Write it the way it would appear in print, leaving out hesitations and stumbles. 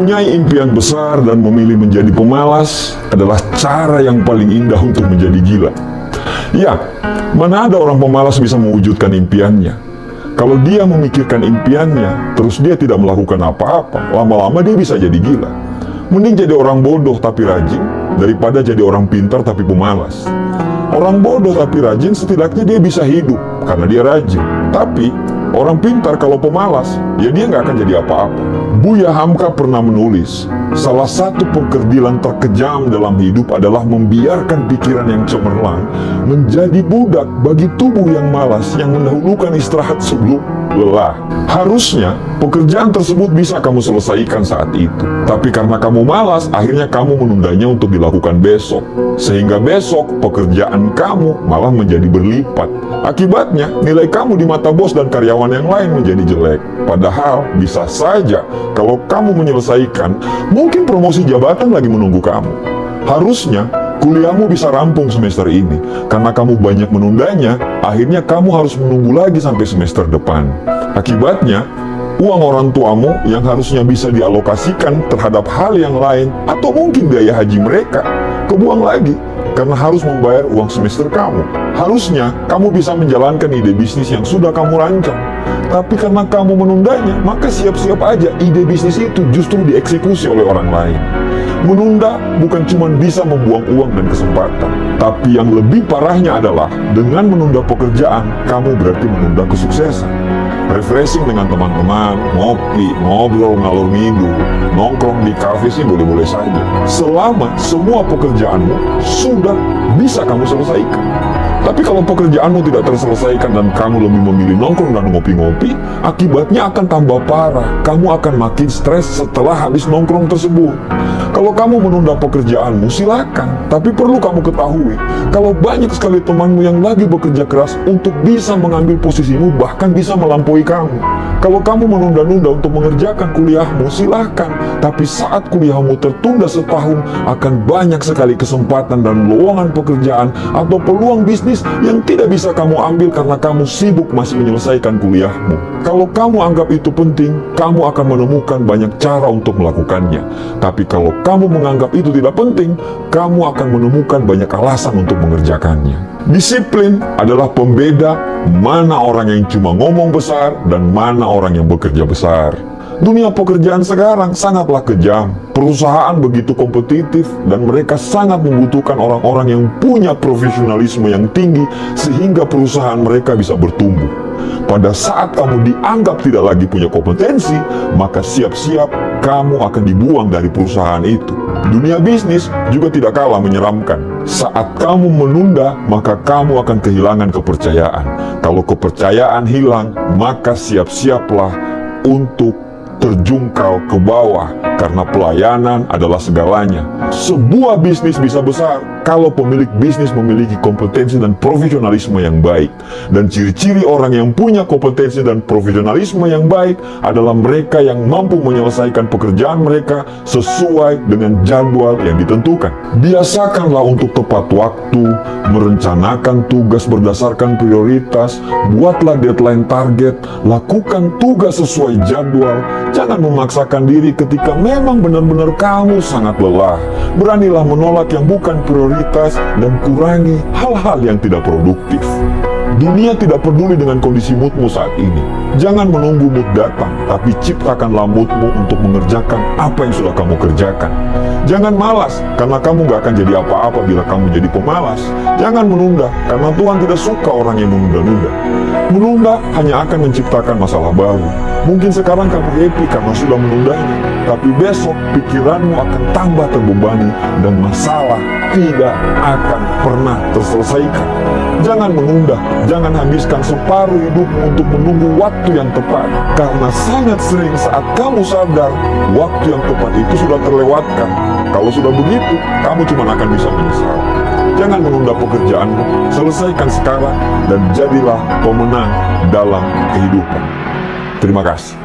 Mempunyai impian besar dan memilih menjadi pemalas adalah cara yang paling indah untuk menjadi gila. Ya, mana ada orang pemalas bisa mewujudkan impiannya? Kalau dia memikirkan impiannya, terus dia tidak melakukan apa-apa, lama-lama dia bisa jadi gila. Mending jadi orang bodoh tapi rajin, daripada jadi orang pintar tapi pemalas. Orang bodoh tapi rajin, setidaknya dia bisa hidup, karena dia rajin. Tapi, orang pintar kalau pemalas, ya dia nggak akan jadi apa-apa. Buya Hamka pernah menulis, salah satu pekerdilan terkejam dalam hidup adalah membiarkan pikiran yang cemerlang menjadi budak bagi tubuh yang malas yang mendahulukan istirahat sebelum lelah. Harusnya pekerjaan tersebut bisa kamu selesaikan saat itu, tapi karena kamu malas, akhirnya kamu menundanya untuk dilakukan besok, sehingga besok pekerjaan kamu malah menjadi berlipat. Akibatnya nilai kamu di mata bos dan karyawan yang lain menjadi jelek. Padahal bisa saja kalau kamu menyelesaikan, mungkin promosi jabatan lagi menunggu kamu. Harusnya kuliahmu bisa rampung semester ini. Karena kamu banyak menundanya, akhirnya kamu harus menunggu lagi sampai semester depan. Akibatnya, uang orang tuamu yang harusnya bisa dialokasikan terhadap hal yang lain, atau mungkin biaya haji mereka, kebuang lagi karena harus membayar uang semester kamu. Harusnya kamu bisa menjalankan ide bisnis yang sudah kamu rancang. Tapi karena kamu menundanya, maka siap-siap aja ide bisnis itu justru dieksekusi oleh orang lain. Menunda bukan cuma bisa membuang uang dan kesempatan, tapi yang lebih parahnya adalah dengan menunda pekerjaan, kamu berarti menunda kesuksesan. Refreshing dengan teman-teman, ngopi, ngobrol, ngalor ngidul, nongkrong di kafe sih boleh-boleh saja. Selama semua pekerjaanmu sudah bisa kamu selesaikan. Tapi kalau pekerjaanmu tidak terselesaikan dan kamu lebih memilih nongkrong dan ngopi-ngopi, akibatnya akan tambah parah. Kamu akan makin stres setelah habis nongkrong tersebut. Kalau kamu menunda pekerjaanmu, silakan. Tapi perlu kamu ketahui, kalau banyak sekali temanmu yang lagi bekerja keras untuk bisa mengambil posisimu, bahkan bisa melampaui kamu. Kalau kamu menunda-nunda untuk mengerjakan kuliahmu, silakan. Tapi saat kuliahmu tertunda setahun, akan banyak sekali kesempatan dan lowongan pekerjaan atau peluang bisnis yang tidak bisa kamu ambil karena kamu sibuk masih menyelesaikan kuliahmu. Kalau kamu anggap itu penting, kamu akan menemukan banyak cara untuk melakukannya. Tapi kalau kamu menganggap itu tidak penting, kamu akan menemukan banyak alasan untuk mengerjakannya. Disiplin adalah pembeda mana orang yang cuma ngomong besar dan mana orang yang bekerja besar. Dunia pekerjaan sekarang sangatlah kejam. Perusahaan begitu kompetitif dan mereka sangat membutuhkan orang-orang yang punya profesionalisme yang tinggi sehingga perusahaan mereka bisa bertumbuh. Pada saat kamu dianggap tidak lagi punya kompetensi, maka siap-siap kamu akan dibuang dari perusahaan itu. Dunia bisnis juga tidak kalah menyeramkan. Saat kamu menunda, maka kamu akan kehilangan kepercayaan. Kalau kepercayaan hilang, maka siap-siaplah untuk terjungkal ke bawah, karena pelayanan adalah segalanya. Sebuah bisnis bisa besar kalau pemilik bisnis memiliki kompetensi dan profesionalisme yang baik. Dan ciri-ciri orang yang punya kompetensi dan profesionalisme yang baik adalah mereka yang mampu menyelesaikan pekerjaan mereka sesuai dengan jadwal yang ditentukan. Biasakanlah untuk tepat waktu, merencanakan tugas berdasarkan prioritas, buatlah deadline target, lakukan tugas sesuai jadwal. Jangan memaksakan diri ketika memang benar-benar kamu sangat lelah. Beranilah menolak yang bukan prioritas dan kurangi hal-hal yang tidak produktif. Dunia tidak peduli dengan kondisi moodmu saat ini. Jangan menunggu mood datang, tapi ciptakanlah moodmu untuk mengerjakan apa yang sudah kamu kerjakan. Jangan malas, karena kamu gak akan jadi apa-apa bila kamu jadi pemalas. Jangan menunda, karena Tuhan tidak suka orang yang menunda-nunda. Menunda hanya akan menciptakan masalah baru. Mungkin sekarang kamu happy karena sudah menundanya, tapi besok pikiranmu akan tambah terbebani dan masalah tidak akan pernah terselesaikan. Jangan menunda, jangan habiskan separuh hidupmu untuk menunggu waktu yang tepat. Karena sangat sering saat kamu sadar, waktu yang tepat itu sudah terlewatkan. Kalau sudah begitu, kamu cuma akan bisa menyesal. Jangan menunda pekerjaanmu, selesaikan sekarang dan jadilah pemenang dalam kehidupan. Terima kasih.